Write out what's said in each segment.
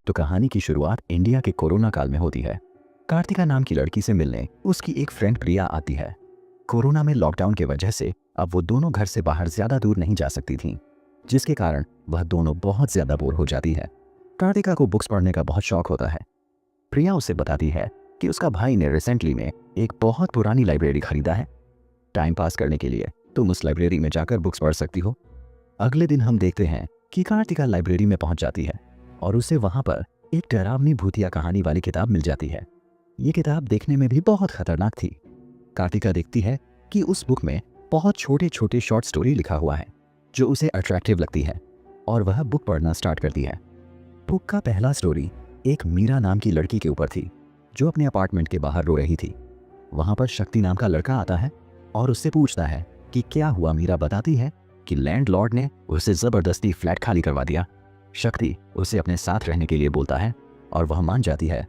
तो कहानी की शुरुआत इंडिया के कोरोना काल में होती है। कार्तिका नाम की लड़की से मिलने उसकी एक फ्रेंड प्रिया आती है। कोरोना में लॉकडाउन की वजह से अब वो दोनों घर से बाहर ज्यादा दूर नहीं जा सकती थीं, जिसके कारण वह दोनों बहुत ज्यादा बोर हो जाती है। कार्तिका को बुक्स पढ़ने का बहुत शौक होता है। प्रिया उसे बताती है कि उसका भाई ने रिसेंटली में एक बहुत पुरानी लाइब्रेरी खरीदा है। टाइम पास करने के लिए तुम उस लाइब्रेरी में जाकर बुक्स पढ़ सकती हो। अगले दिन हम देखते हैं कि कार्तिका लाइब्रेरी में पहुंच जाती है और उसे वहां पर एक डरावनी भूतिया कहानी वाली किताब मिल जाती है। ये किताब देखने में भी बहुत खतरनाक थी। कार्तिका देखती है कि उस बुक में बहुत छोटे छोटे शॉर्ट स्टोरी लिखा हुआ है जो उसे अट्रैक्टिव लगती है और वह बुक पढ़ना स्टार्ट करती है। बुक का पहला स्टोरी एक मीरा नाम की लड़की के ऊपर थी जो अपने अपार्टमेंट के बाहर रो रही थी। वहां पर शक्ति नाम का लड़का आता है और उससे पूछता है कि क्या हुआ। मीरा बताती है कि लैंडलॉर्ड ने उसे जबरदस्ती फ्लैट खाली करवा दिया। शक्ति उसे अपने साथ रहने के लिए बोलता है और वह मान जाती है।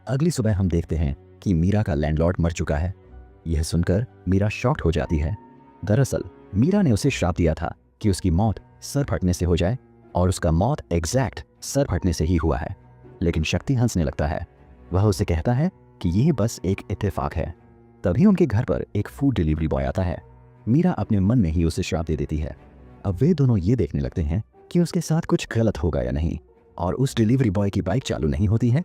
अगली सुबह हम देखते हैं कि मीरा का लैंडलॉर्ड मर चुका है। यह सुनकर मीरा शॉक्ड हो जाती है। दरअसल मीरा ने उसे श्राप दिया था कि उसकी मौत सर फटने से हो जाए और उसका मौत एग्जैक्ट सर फटने से ही हुआ है। लेकिन शक्ति हंसने लगता है। वह उसे कहता है कि यह बस एक इत्तेफाक है। तभी उनके घर पर एक फूड डिलीवरी बॉय आता है। मीरा अपने मन में ही उसे श्राप दे देती है। अब वे दोनों ये देखने लगते हैं कि उसके साथ कुछ गलत होगा या नहीं, और उस डिलीवरी बॉय की बाइक चालू नहीं होती है।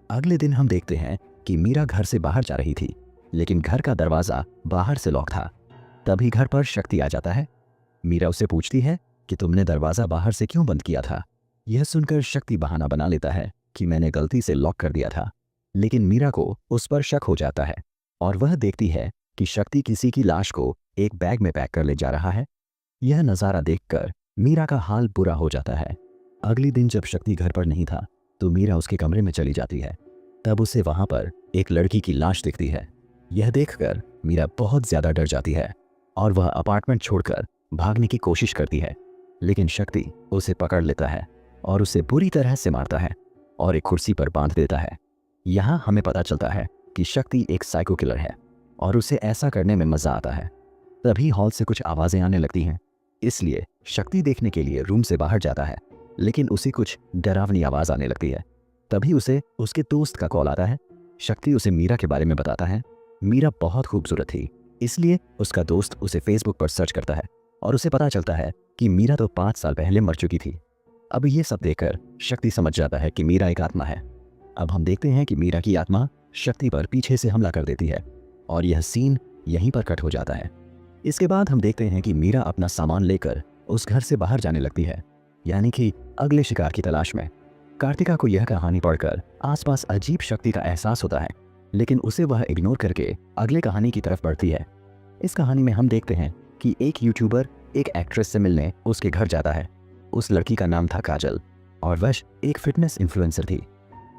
अगले दिन हम देखते हैं कि मीरा घर से बाहर जा रही थी, लेकिन घर का दरवाजा बाहर से लॉक था। तभी घर पर शक्ति आ जाता है। मीरा उससे पूछती है कि तुमने दरवाजा बाहर से क्यों बंद किया था। यह सुनकर शक्ति बहाना बना लेता है कि मैंने गलती से लॉक कर दिया था। लेकिन मीरा को उस पर शक हो जाता है और वह देखती है कि शक्ति किसी की लाश को एक बैग में पैक कर ले जा रहा है। यह नज़ारा देखकर मीरा का हाल बुरा हो जाता है। अगले दिन जब शक्ति घर पर नहीं था तो मीरा उसके कमरे में चली जाती है। तब उसे वहां पर एक लड़की की लाश दिखती है। यह देखकर मीरा बहुत ज्यादा डर जाती है और वह अपार्टमेंट छोड़कर भागने की कोशिश करती है, लेकिन शक्ति उसे पकड़ लेता है और उसे बुरी तरह से मारता है और एक कुर्सी पर बांध देता है। यहाँ हमें पता चलता है कि शक्ति एक साइको किलर है और उसे ऐसा करने में मजा आता है। तभी हॉल से कुछ आवाजें आने लगती हैं, इसलिए शक्ति देखने के लिए रूम से बाहर जाता है, लेकिन उसे कुछ डरावनी आवाज आने लगती है। तभी उसे उसके दोस्त का कॉल आता है। शक्ति उसे मीरा के बारे में बताता है। मीरा बहुत खूबसूरत थी, इसलिए उसका दोस्त उसे फेसबुक पर सर्च करता है और उसे पता चलता है कि मीरा तो 5 साल पहले मर चुकी थी। अब ये सब देखकर शक्ति समझ जाता है कि मीरा एक आत्मा है। अब हम देखते हैं कि मीरा की आत्मा शक्ति पर पीछे से हमला कर देती है और यह सीन यहीं पर कट हो जाता है। इसके बाद हम देखते हैं कि मीरा अपना सामान लेकर उस घर से बाहर जाने लगती है, यानी कि अगले शिकार की तलाश में। कार्तिका को यह कहानी पढ़कर आसपास अजीब शक्ति का एहसास होता है, लेकिन उसे वह इग्नोर करके अगले कहानी की तरफ बढ़ती है। इस कहानी में हम देखते हैं कि एक यूट्यूबर एक एक्ट्रेस से मिलने उसके घर जाता है। उस लड़की का नाम था काजल और वह एक फिटनेस इन्फ्लुएंसर थी।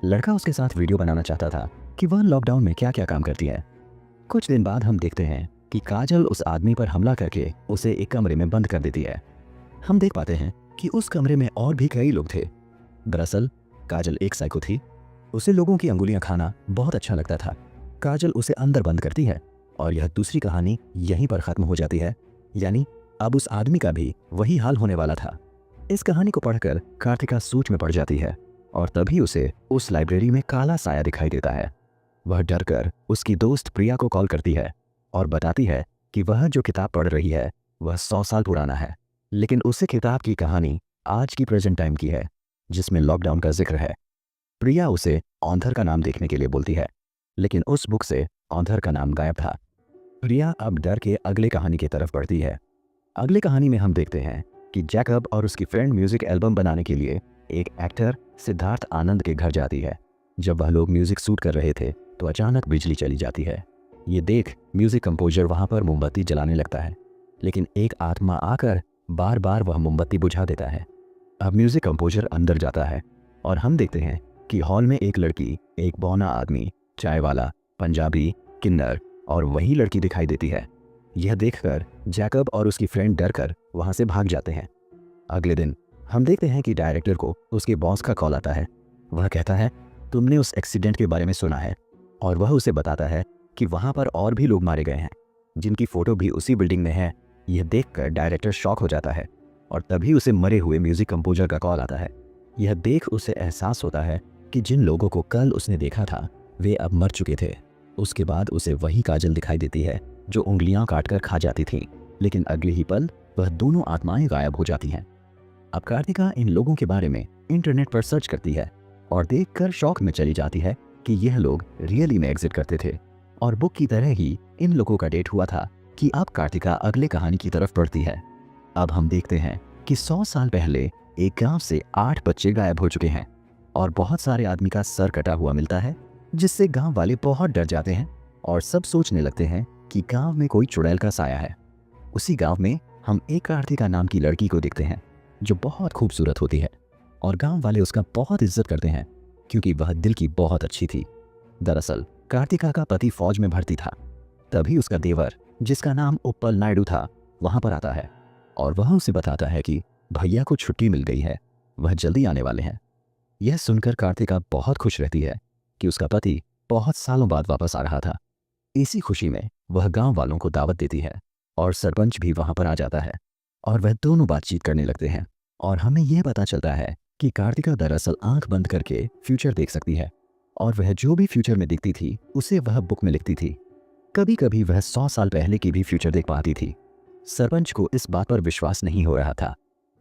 लड़का उसके साथ वीडियो बनाना चाहता था कि वह लॉकडाउन में क्या क्या काम करती है। कुछ दिन बाद हम देखते हैं कि काजल उस आदमी पर हमला करके उसे एक कमरे में बंद कर देती है। हम देख पाते हैं कि उस कमरे में और भी कई लोग थे। दरअसल काजल एक साइको थी। उसे लोगों की अंगुलियां खाना बहुत अच्छा लगता था। काजल उसे अंदर बंद करती है और यह दूसरी कहानी यहीं पर खत्म हो जाती है, यानी अब उस आदमी का भी वही हाल होने वाला था। इस कहानी को पढ़कर कार्तिका सोच में पड़ जाती है और तभी उसे उस लाइब्रेरी में काला साया दिखाई देता है। वह डरकर उसकी दोस्त प्रिया को कॉल करती है और बताती है कि वह जो किताब पढ़ रही है वह 100 साल पुराना है, लेकिन उस किताब की कहानी आज की प्रेजेंट टाइम की है जिसमें लॉकडाउन का जिक्र है। प्रिया उसे ऑथर का नाम देखने के लिए बोलती है, लेकिन उस बुक से ऑथर का नाम गायब था। प्रिया अब डर के अगले कहानी की तरफ बढ़ती है। अगले कहानी में हम देखते हैं कि जैकब और उसकी फ्रेंड म्यूजिक एल्बम बनाने के लिए एक एक्टर सिद्धार्थ आनंद के घर जाती है। जब वह लोग म्यूजिक शूट कर रहे थे तो अचानक बिजली चली जाती है। ये देख म्यूजिक कंपोजर वहां पर मोमबत्ती जलाने लगता है, लेकिन एक आत्मा आकर बार बार वह मोमबत्ती बुझा देता है। अब म्यूजिक कंपोजर अंदर जाता है और हम देखते हैं कि हॉल में एक लड़की, एक बौना आदमी, चाय वाला, पंजाबी, किन्नर और वही लड़की दिखाई देती है। यह देखकर जैकब और उसकी फ्रेंड डरकर वहां से भाग जाते हैं। अगले दिन हम देखते हैं कि डायरेक्टर को उसके बॉस का कॉल आता है। वह कहता है, तुमने उस एक्सीडेंट के बारे में सुना है? और वह उसे बताता है कि वहां पर और भी लोग मारे गए हैं जिनकी फोटो भी उसी बिल्डिंग में है। यह देखकर डायरेक्टर शॉक हो जाता है और तभी उसे मरे हुए म्यूजिक कंपोजर का कॉल आता है। यह देख उसे एहसास होता है कि जिन लोगों को कल उसने देखा था वे अब मर चुके थे। उसके बाद उसे वही काजल दिखाई देती है जो उंगलियां काटकर खा जाती थी, लेकिन अगले ही पल वह दोनों आत्माएं गायब हो जाती हैं। अब कार्तिका इन लोगों के बारे में इंटरनेट पर सर्च करती है और देखकर शॉक में चली जाती है कि यह लोग रियली में एग्जिट करते थे और बुक की तरह ही इन लोगों का डेट हुआ था कि अब कार्तिका अगले कहानी की तरफ बढ़ती है। अब हम देखते हैं कि 100 साल पहले एक गांव से 8 बच्चे गायब हो चुके हैं और बहुत सारे आदमी का सर कटा हुआ मिलता है, जिससे गांव वाले बहुत डर जाते हैं और सब सोचने लगते हैं कि गांव में कोई चुड़ैल का साया है। उसी गांव में हम एक कार्तिका नाम की लड़की को देखते हैं जो बहुत खूबसूरत होती है और गांव वाले उसका बहुत इज्जत करते हैं क्योंकि वह दिल की बहुत अच्छी थी। दरअसल कार्तिका का पति फौज में भर्ती था। तभी उसका देवर, जिसका नाम उप्पल नायडू था, वहां पर आता है और वह उसे बताता है कि भैया को छुट्टी मिल गई है, वह जल्दी आने वाले हैं। यह सुनकर कार्तिका बहुत खुश रहती है कि उसका पति बहुत सालों बाद वापस आ रहा था। इसी खुशी में वह गांव वालों को दावत देती है और सरपंच भी वहां पर आ जाता है और वह दोनों बातचीत करने लगते हैं और हमें यह पता चलता है कि कार्तिका दरअसल आंख बंद करके फ्यूचर देख सकती है और वह जो भी फ्यूचर में दिखती थी उसे वह बुक में लिखती थी। कभी कभी वह 100 साल पहले की भी फ्यूचर देख पाती थी। सरपंच को इस बात पर विश्वास नहीं हो रहा था,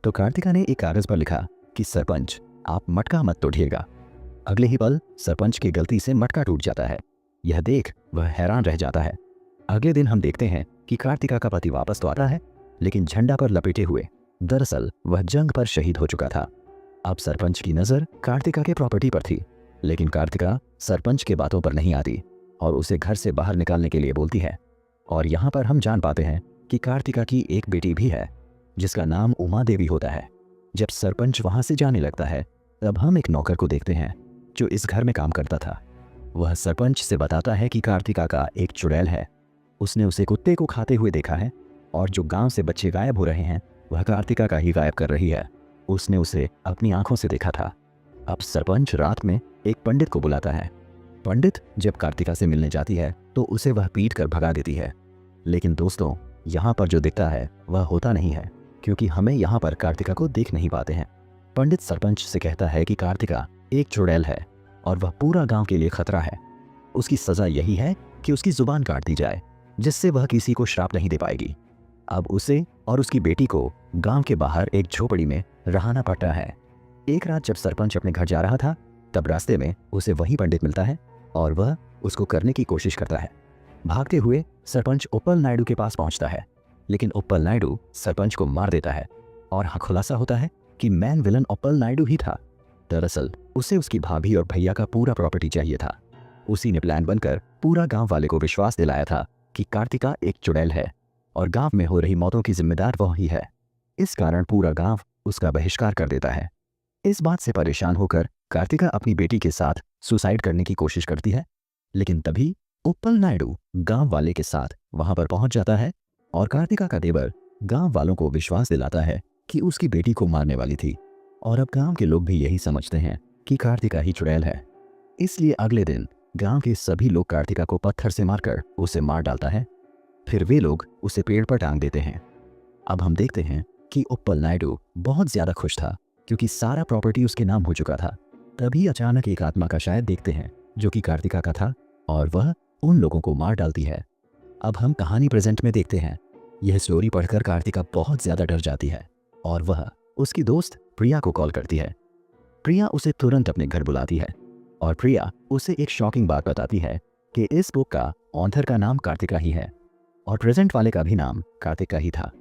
तो कार्तिका ने एक कागज पर लिखा कि सरपंच, आप मटका मत तोड़िएगा। अगले ही पल सरपंच की गलती से मटका टूट जाता है। यह देख वह हैरान रह जाता है। अगले दिन हम देखते हैं कि कार्तिका का पति वापस तो आता है, लेकिन झंडा पर लपेटे हुए। दरअसल वह जंग पर शहीद हो चुका था। अब सरपंच की नज़र कार्तिका के प्रॉपर्टी पर थी, लेकिन कार्तिका सरपंच के बातों पर नहीं आती और उसे घर से बाहर निकालने के लिए बोलती है। और यहाँ पर हम जान पाते हैं कि कार्तिका की एक बेटी भी है जिसका नाम उमा देवी होता है। जब सरपंच वहाँ से जाने लगता है तब हम एक नौकर को देखते हैं जो इस घर में काम करता था। वह सरपंच से बताता है कि कार्तिका का एक चुड़ैल है, उसने उसे कुत्ते को खाते हुए देखा है और जो गांव से बच्चे गायब हो रहे हैं वह कार्तिका का ही गायब कर रही है। उसने उसे अपनी आंखों से देखा था। अब सरपंच रात में एक पंडित को बुलाता है। पंडित जब कार्तिका से मिलने जाती है तो उसे वह पीट कर भगा देती है। लेकिन दोस्तों, यहाँ पर जो दिखता है वह होता नहीं है, क्योंकि हमें यहाँ पर कार्तिका को देख नहीं पाते हैं। पंडित सरपंच से कहता है कि कार्तिका एक चुड़ैल है और वह पूरा गांव के लिए खतरा है। उसकी सजा यही है कि उसकी जुबान काट दी जाए, जिससे वह किसी को श्राप नहीं दे पाएगी। अब उसे और उसकी बेटी को गांव के बाहर एक झोपड़ी में रहना पड़ता है। एक रात जब सरपंच अपने घर जा रहा था तब रास्ते में उसे वही पंडित मिलता है और वह उसको करने की कोशिश करता है। भागते हुए सरपंच उप्पल नायडू के पास पहुंचता है, लेकिन उप्पल नायडू सरपंच को मार देता है और खुलासा होता है कि मैन विलन उप्पल नायडू ही था। दरअसल उसे उसकी भाभी और भैया का पूरा प्रॉपर्टी चाहिए था। उसी ने प्लान बनकर पूरा गांव वाले को विश्वास दिलाया था कि कार्तिका एक चुड़ैल है और गांव में हो रही मौतों की जिम्मेदार वह ही है। इस कारण पूरा गांव उसका बहिष्कार कर देता है। इस बात से परेशान होकर कार्तिका अपनी बेटी के साथ सुसाइड करने की कोशिश करती है, लेकिन तभी उप्पल नायडू गांव वाले के साथ वहां पर पहुंच जाता है और कार्तिका का देवर गांव वालों को विश्वास दिलाता है कि उसकी बेटी को मारने वाली थी और अब गांव के लोग भी यही समझते हैं कि कार्तिका ही चुड़ैल है। इसलिए अगले दिन गांव के सभी लोग कार्तिका को पत्थर से मारकर उसे मार डालता है। फिर वे लोग उसे पेड़ पर टांग देते हैं। अब हम देखते हैं कि उप्पल नायडू बहुत ज्यादा खुश था क्योंकि सारा प्रॉपर्टी उसके नाम हो चुका था। तभी अचानक एक आत्मा का शायद देखते हैं जो कि कार्तिका का था और वह उन लोगों को मार डालती है। अब हम कहानी प्रेजेंट में देखते हैं। यह स्टोरी पढ़कर कार्तिका बहुत ज्यादा डर जाती है और वह उसकी दोस्त प्रिया को कॉल करती है। प्रिया उसे तुरंत अपने घर बुलाती है और प्रिया उसे एक शॉकिंग बात बताती है कि इस बुक का ऑथर का नाम कार्तिका ही है और प्रेजेंट वाले का भी नाम कार्तिका ही था।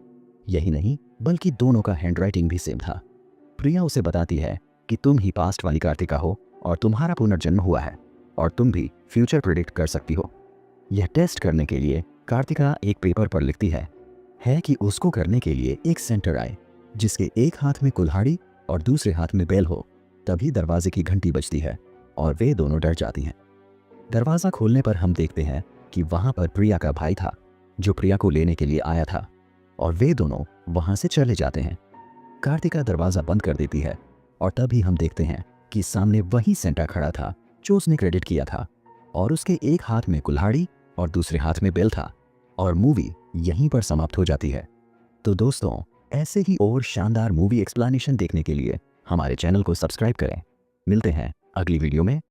यही नहीं बल्कि दोनों का हैंडराइटिंग भी सेम था। प्रिया उसे बताती है कि तुम ही पास्ट वाली कार्तिका हो और तुम्हारा पुनर्जन्म हुआ है और तुम भी फ्यूचर प्रिडिक्ट कर सकती हो। यह टेस्ट करने के लिए कार्तिका एक पेपर पर लिखती है कि उसको करने के लिए एक सेंटर आए जिसके एक हाथ में कुल्हाड़ी और दूसरे हाथ में बेल हो। तभी दरवाजे की घंटी बजती है और वे दोनों डर जाती हैं। दरवाज़ा खोलने पर हम देखते हैं कि वहाँ पर प्रिया का भाई था जो प्रिया को लेने के लिए आया था और वे दोनों वहाँ से चले जाते हैं। कार्तिका दरवाज़ा बंद कर देती है और तभी हम देखते हैं कि सामने वही सेंटा खड़ा था जो उसने क्रेडिट किया था और उसके एक हाथ में कुल्हाड़ी और दूसरे हाथ में बेल था और मूवी यहीं पर समाप्त हो जाती है। तो दोस्तों, ऐसे ही और शानदार मूवी एक्सप्लेनेशन देखने के लिए हमारे चैनल को सब्सक्राइब करें। मिलते हैं अगली वीडियो में।